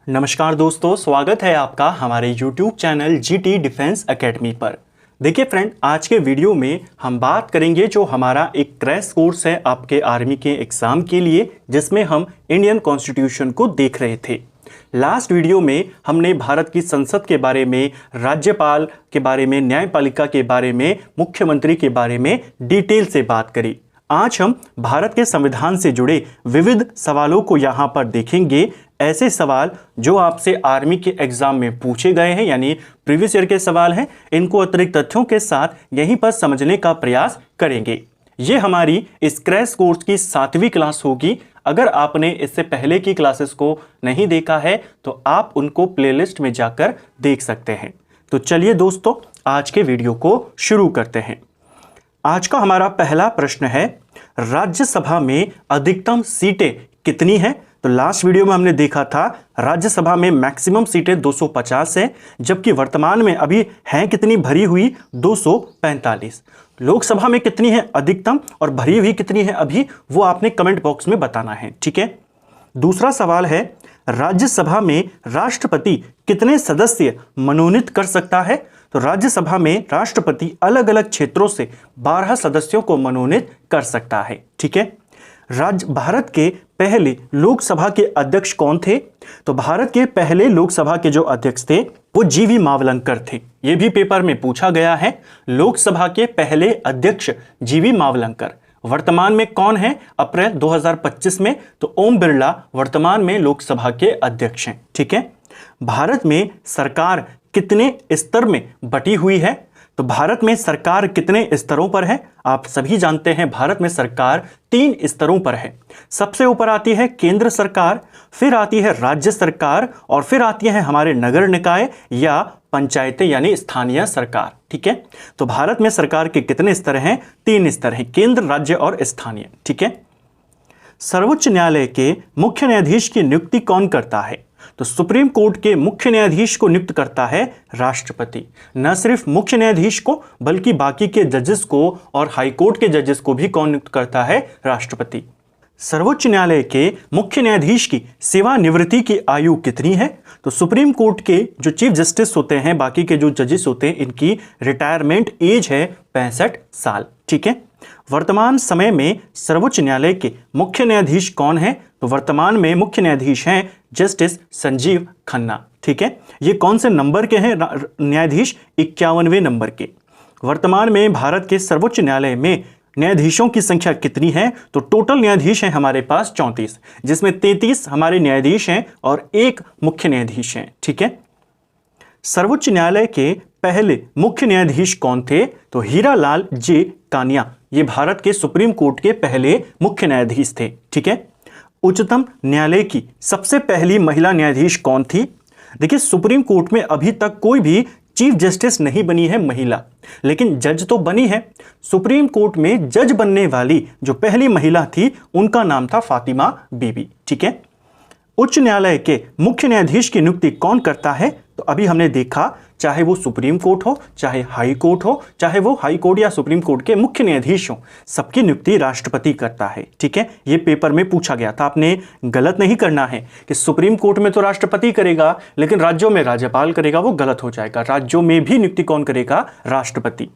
नमस्कार दोस्तों, स्वागत है आपका हमारे YouTube channel GT defence academy पर। देखिए फ्रेंड, आज के वीडियो में हम बात करेंगे जो हमारा एक क्रैश कोर्स है आपके आर्मी के एग्ज़ाम के लिए, जिसमें हम इंडियन कॉन्स्टिट्यूशन को देख रहे थे। लास्ट वीडियो में हमने भारत की संसद के बारे में, राज्यपाल के बारे में, न्यायपालिका के बारे में, मुख्यमंत्री के बारे में डिटेल से बात करी। आज हम भारत के संविधान से जुड़े विविध सवालों को यहाँ पर देखेंगे। ऐसे सवाल जो आपसे आर्मी के एग्जाम में पूछे गए हैं, यानी प्रीवियस ईयर के सवाल हैं, इनको अतिरिक्त तथ्यों के साथ यहीं पर समझने का प्रयास करेंगे। ये हमारी इस क्रैश कोर्स की 7वीं क्लास होगी। अगर आपने इससे पहले की क्लासेस को नहीं देखा है तो आप उनको प्लेलिस्ट में जाकर देख सकते हैं। तो चलिए दोस्तों, आज के वीडियो को शुरू करते हैं। आज का हमारा पहला प्रश्न है, राज्यसभा में अधिकतम सीटें कितनी हैं? तो लास्ट वीडियो में हमने देखा था राज्यसभा में मैक्सिमम सीटें 250 हैं, जबकि वर्तमान में अभी हैं कितनी भरी हुई? 245। लोकसभा में कितनी है अधिकतम और भरी हुई कितनी है अभी, वो आपने कमेंट बॉक्स में बताना है, ठीक है। दूसरा सवाल है, राज्यसभा में राष्ट्रपति कितने सदस्य मनोनीत कर सकता है? तो राज्यसभा में राष्ट्रपति अलग अलग क्षेत्रों से 12 सदस्यों को मनोनीत कर सकता है, ठीक है। भारत के पहले लोकसभा के अध्यक्ष कौन थे? तो भारत के पहले लोकसभा के जो अध्यक्ष थे वो जीवी मावलंकर थे। यह भी पेपर में पूछा गया है। लोकसभा के पहले अध्यक्ष जीवी मावलंकर। वर्तमान में कौन है अप्रैल 2025 में? तो ओम बिरला वर्तमान में लोकसभा के अध्यक्ष हैं, ठीक है। भारत में सरकार कितने स्तर में बटी हुई है? तो भारत में सरकार कितने स्तरों पर है? आप सभी जानते हैं भारत में सरकार 3 स्तरों पर है। सबसे ऊपर आती है केंद्र सरकार, फिर आती है राज्य सरकार और फिर आती है हमारे नगर निकाय या पंचायतें यानी स्थानीय सरकार, ठीक है। तो भारत में सरकार के कितने स्तर हैं? 3 स्तर हैं, केंद्र, राज्य और स्थानीय, ठीक है। सर्वोच्च न्यायालय के मुख्य न्यायाधीश की नियुक्ति कौन करता है? तो सुप्रीम कोर्ट के मुख्य न्यायाधीश को नियुक्त करता है राष्ट्रपति। न सिर्फ मुख्य न्यायाधीश को बल्कि बाकी के जजेस को और हाई कोर्ट के जजेस को भी कौन नियुक्त करता है? राष्ट्रपति। सर्वोच्च न्यायालय के मुख्य न्यायाधीश की सेवानिवृत्ति की आयु कितनी है? तो सुप्रीम कोर्ट के जो चीफ जस्टिस होते हैं, बाकी के जो जजेस होते हैं, इनकी रिटायरमेंट एज है 65 साल, ठीक है। वर्तमान समय में सर्वोच्च न्यायालय के मुख्य न्यायाधीश कौन है? तो वर्तमान में मुख्य न्यायाधीश हैं जस्टिस संजीव खन्ना, ठीक है। ये कौन से नंबर के हैं न्यायाधीश? 51वें नंबर के। वर्तमान में भारत के सर्वोच्च न्यायालय में न्यायाधीशों की संख्या कितनी है? तो टोटल न्यायाधीश हैं हमारे पास 34, जिसमें 33 हमारे न्यायाधीश हैं और 1 मुख्य न्यायाधीश हैं, ठीक है। सर्वोच्च न्यायालय के पहले मुख्य न्यायाधीश कौन थे? तो हीरालाल जे कानिया, ये भारत के सुप्रीम कोर्ट के पहले मुख्य न्यायाधीश थे, ठीक है। उच्चतम न्यायालय की सबसे पहली महिला न्यायाधीश कौन थी? देखिए, सुप्रीम कोर्ट में अभी तक कोई भी चीफ जस्टिस नहीं बनी है महिला, लेकिन जज तो बनी है। सुप्रीम कोर्ट में जज बनने वाली जो पहली महिला थी उनका नाम था फातिमा बीबी, ठीक है। उच्च न्यायालय के मुख्य न्यायाधीश की नियुक्ति कौन करता है? तो अभी हमने देखा, चाहे वो सुप्रीम कोर्ट हो, चाहे हाई कोर्ट हो, चाहे वो हाई कोर्ट या सुप्रीम कोर्ट के मुख्य न्यायाधीश हो, सबकी नियुक्ति राष्ट्रपति करता है, ठीक है। ये पेपर में पूछा गया था। आपने गलत नहीं करना है कि सुप्रीम कोर्ट में तो राष्ट्रपति करेगा लेकिन राज्यों में राज्यपाल करेगा, वो गलत हो जाएगा। राज्यों में भी नियुक्ति कौन करेगा? राष्ट्रपति।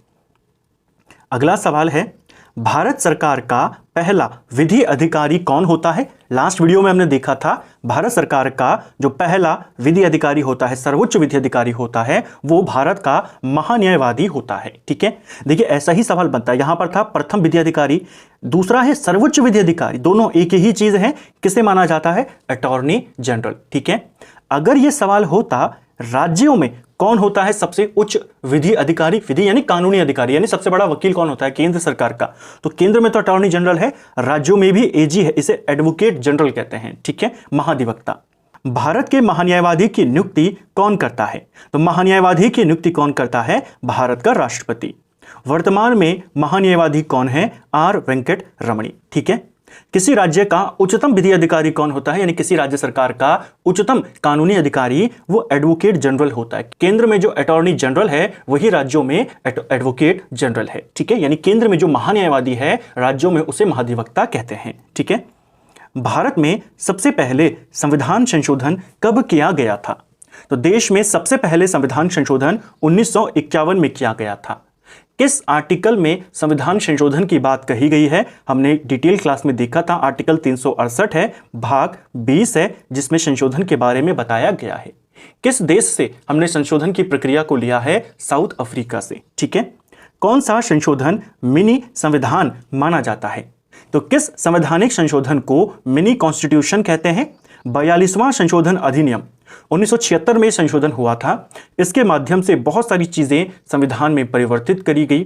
अगला सवाल है, भारत सरकार का पहला विधि अधिकारी कौन होता है? लास्ट वीडियो में हमने देखा था भारत सरकार का जो पहला विधि अधिकारी होता है, सर्वोच्च विधि अधिकारी होता है, वो भारत का महान्यायवादी होता है, ठीक है। देखिए, ऐसा ही सवाल बनता है। यहां पर था प्रथम विधि अधिकारी, दूसरा है सर्वोच्च विधि अधिकारी, दोनों एक ही चीज है। किसे माना जाता है? अटॉर्नी जनरल, ठीक है। अगर यह सवाल होता राज्यों में कौन होता है सबसे उच्च विधि अधिकारी? विधि यानी कानूनी अधिकारी, यानी सबसे बड़ा वकील कौन होता है? केंद्र सरकार का। तो केंद्र में तो अटॉर्नी जनरल है, राज्यों में भी एजी है, इसे एडवोकेट जनरल कहते हैं, ठीक है, महाधिवक्ता। भारत के महान्यायवादी की नियुक्ति कौन करता है? तो महान्यायवादी की नियुक्ति कौन करता है? भारत का राष्ट्रपति। वर्तमान में महान्यायवादी कौन है? आर वेंकट रमणी, ठीक है। किसी राज्य का उच्चतम विधि अधिकारी कौन होता है? यानी किसी राज्य सरकार का उच्चतम कानूनी अधिकारी वो एडवोकेट जनरल होता है। केंद्र में जो अटॉर्नी जनरल है वही राज्यों में एडवोकेट जनरल है, ठीक है। यानी केंद्र में जो महान्यायवादी है राज्यों में उसे महाधिवक्ता कहते हैं, ठीक है। भारत में सबसे पहले संविधान संशोधन कब किया गया था? तो देश में सबसे पहले संविधान संशोधन 1951 में किया गया था। किस आर्टिकल में संविधान संशोधन की बात कही गई है? हमने डिटेल क्लास में देखा था, आर्टिकल 368 है, भाग 20 है, जिसमें संशोधन के बारे में बताया गया है। किस देश से हमने संशोधन की प्रक्रिया को लिया है? साउथ अफ्रीका से। ठीक है। कौन सा संशोधन मिनी संविधान माना जाता है? तो किस संवैधानिक संशोधन को मिनी कॉन्स्टिट्यूशन कहते हैं? 42वां संशोधन अधिनियम 1976 में संशोधन हुआ था। इसके माध्यम से बहुत सारी चीजें संविधान में परिवर्तित करी गई।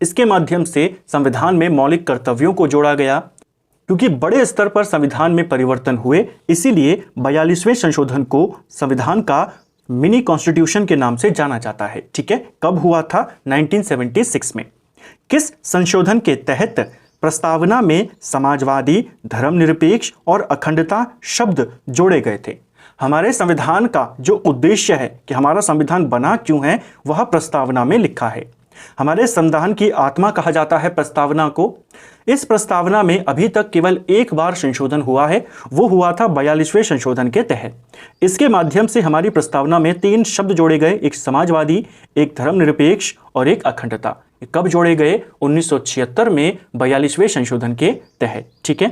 इसके माध्यम से संविधान में मौलिक कर्तव्यों को जोड़ा गया। क्योंकि बड़े स्तर पर संविधान में परिवर्तन हुए, इसीलिए 42वें संशोधन को संविधान का मिनी कॉन्स्टिट्यूशन के नाम से जाना जाता है। ठीक है। कब हुआ था? 1976 में। किस संशोधन के तहत प्रस्तावना में समाजवादी, धर्मनिरपेक्ष और अखंडता शब्द जोड़े गए थे? हमारे संविधान का जो उद्देश्य है कि हमारा संविधान बना क्यों है, वह प्रस्तावना में लिखा है। हमारे संविधान की आत्मा कहा जाता है प्रस्तावना को। इस प्रस्तावना में अभी तक केवल एक बार संशोधन हुआ है, वो हुआ था 42वें संशोधन के तहत। इसके माध्यम से हमारी प्रस्तावना में 3 शब्द जोड़े गए, एक समाजवादी, एक धर्मनिरपेक्ष और एक अखंडता। कब जोड़े गए? 1976 में 42वें संशोधन के तहत। ठीक है।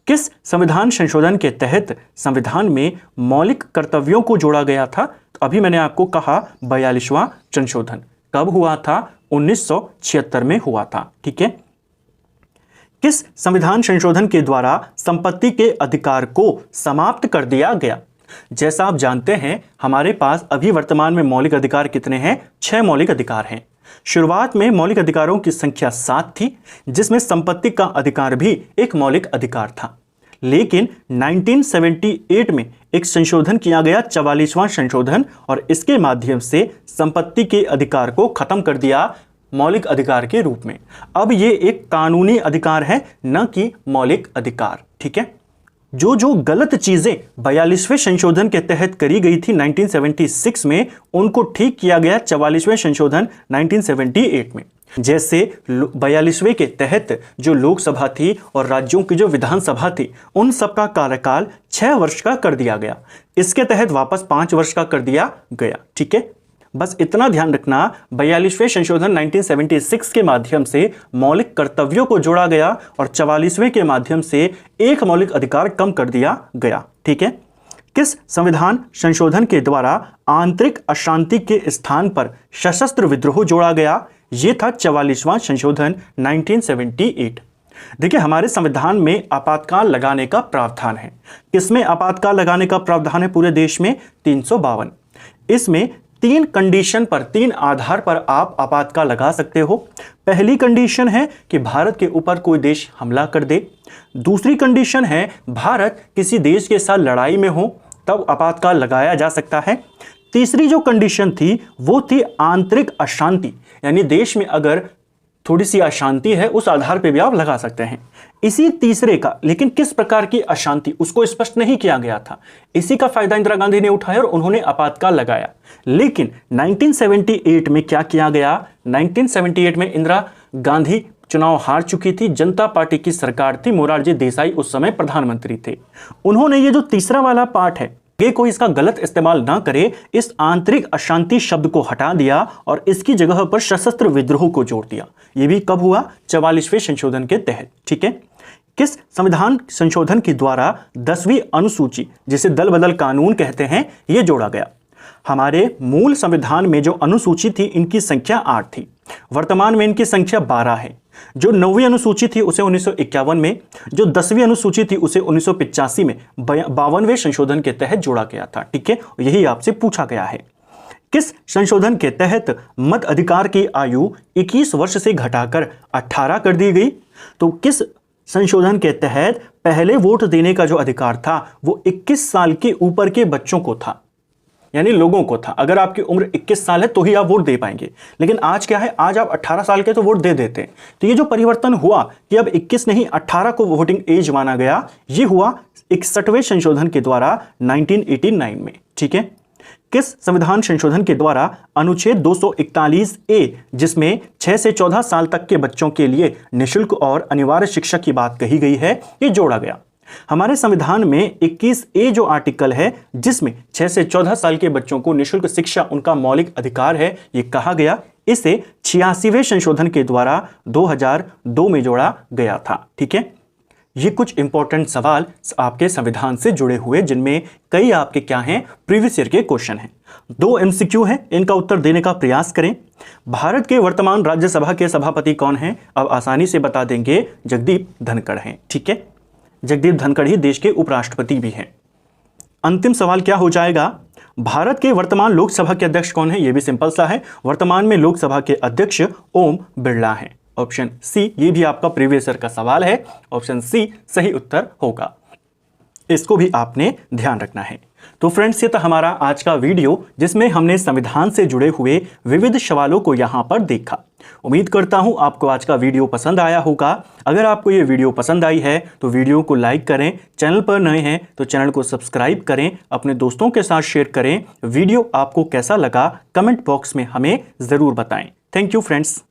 किस संविधान संशोधन के तहत संविधान में मौलिक कर्तव्यों को जोड़ा गया था? तो अभी मैंने आपको कहा 42वां संशोधन। कब हुआ था? 1976 में हुआ था। ठीक है। किस संविधान संशोधन के द्वारा संपत्ति के अधिकार को समाप्त कर दिया गया? जैसा आप जानते हैं, हमारे पास अभी वर्तमान में मौलिक अधिकार कितने हैं? 6 मौलिक अधिकार हैं। शुरुआत में मौलिक अधिकारों की संख्या 7 थी, जिसमें संपत्ति का अधिकार भी एक मौलिक अधिकार था। लेकिन 1978 में एक संशोधन किया गया, 44वां संशोधन, और इसके माध्यम से संपत्ति के अधिकार को खत्म कर दिया मौलिक अधिकार के रूप में। अब ये एक कानूनी अधिकार है, न कि मौलिक अधिकार। ठीक है। जो गलत चीजें 42वें संशोधन के तहत करी गई थी 1976 में, उनको ठीक किया गया 44वें संशोधन 1978 में। जैसे 42वें के तहत जो लोकसभा थी और राज्यों की जो विधानसभा थी, उन सबका कार्यकाल 6 वर्ष का कर दिया गया। इसके तहत वापस 5 वर्ष का कर दिया गया। ठीक है। बस इतना ध्यान रखना, 42वें संशोधन 1976 के माध्यम से मौलिक कर्तव्यों को जोड़ा गया और 44वें के माध्यम से एक मौलिक अधिकार कम कर दिया गया। ठीक है। किस संविधान संशोधन के द्वारा आंतरिक अशांति के स्थान पर सशस्त्र विद्रोह जोड़ा गया? यह था 44वां संशोधन 1978। देखिए, हमारे संविधान में आपातकाल लगाने का प्रावधान है। किसमें आपातकाल लगाने का प्रावधान है पूरे देश में? 352। इसमें 3 कंडीशन पर, 3 आधार पर आप आपातकाल लगा सकते हो। पहली कंडीशन है कि भारत के ऊपर कोई देश हमला कर दे। दूसरी कंडीशन है भारत किसी देश के साथ लड़ाई में हो, तब आपातकाल लगाया जा सकता है। तीसरी जो कंडीशन थी वो थी आंतरिक अशांति, यानी देश में अगर थोड़ी सी अशांति है, उस आधार पर भी आप लगा सकते हैं। इसी तीसरे का, लेकिन किस प्रकार की अशांति, उसको स्पष्ट नहीं किया गया था। इसी का फायदा इंदिरा गांधी ने उठाया और उन्होंने आपातकाल लगाया। लेकिन 1978 में क्या किया गया? 1978 में इंदिरा गांधी चुनाव हार चुकी थी, जनता पार्टी की सरकार थी, मोरारजी देसाई उस समय प्रधानमंत्री थे। उन्होंने ये जो तीसरा वाला पार्ट है, ये कोई इसका गलत इस्तेमाल ना करे, इस आंतरिक अशांति शब्द को हटा दिया और इसकी जगह पर सशस्त्र विद्रोह को जोड़ दिया। ये भी कब हुआ? 44वें संशोधन के तहत। ठीक है। किस संविधान संशोधन के द्वारा 10वीं अनुसूची, जिसे दल बदल कानून कहते हैं, यह जोड़ा गया? हमारे मूल संविधान में जो अनुसूची थी, इनकी संख्या 8 थी। वर्तमान में इनकी संख्या 12 है। जो 9वीं अनुसूची थी उसे 1951 में, जो 10वीं अनुसूची थी उसे 1985 में 52वें संशोधन के तहत जोड़ा गया था। ठीक है। यही आपसे पूछा गया है। किस संशोधन के तहत मत अधिकार की आयु 21 वर्ष से घटाकर 18 कर दी गई? तो किस संशोधन के तहत पहले वोट देने का जो अधिकार था वो 21 साल के ऊपर के बच्चों को था, यानी लोगों को था। अगर आपकी उम्र 21 साल है तो ही आप वोट दे पाएंगे। लेकिन आज क्या है, आज आप 18 साल के तो वोट दे देते हैं। तो ये जो परिवर्तन हुआ कि अब 21 नहीं 18 को वोटिंग एज माना गया, ये हुआ 61वें संशोधन के द्वारा 1989 में। ठीक है। किस संविधान संशोधन के द्वारा अनुच्छेद 241A, जिसमें 6 से 14 साल तक के बच्चों के लिए निःशुल्क और अनिवार्य शिक्षा की बात कही गई है, ये जोड़ा गया? हमारे संविधान में 21A जो आर्टिकल है, जिसमें 6 से 14 साल के बच्चों को निःशुल्क शिक्षा उनका मौलिक अधिकार है, ये कहा गया। इसे 86वें संशोधन के द्वारा 2002 में जोड़ा गया था। ठीक है, ये कुछ इंपॉर्टेंट सवाल आपके संविधान से जुड़े हुए, जिनमें कई आपके क्या हैं, प्रीवियस ईयर के क्वेश्चन हैं। 2 MCQ हैं, इनका उत्तर देने का प्रयास करें। भारत के वर्तमान राज्यसभा के सभापति कौन हैं? अब आसानी से बता देंगे, जगदीप धनखड़ हैं। ठीक है, जगदीप धनखड़ ही देश के उपराष्ट्रपति भी हैं। अंतिम सवाल क्या हो जाएगा? भारत के वर्तमान लोकसभा के अध्यक्ष कौन है? यह भी सिंपल सा है, वर्तमान में लोकसभा के अध्यक्ष ओम बिरला हैं। ऑप्शन सी, ये भी आपका प्रीवियस ईयर का सवाल है, ऑप्शन सी सही उत्तर होगा। इसको भी आपने ध्यान रखना है। तो फ्रेंड्स, ये था हमारा आज का वीडियो, जिसमें हमने संविधान से जुड़े हुए विविध सवालों को यहां पर देखा। उम्मीद करता हूं आपको आज का वीडियो पसंद आया होगा। अगर आपको ये वीडियो पसंद आई है तो वीडियो को लाइक करें, चैनल पर नए हैं तो चैनल को सब्सक्राइब करें, अपने दोस्तों के साथ शेयर करें। वीडियो आपको कैसा लगा कमेंट बॉक्स में हमें ज़रूर बताएं। Thank you friends.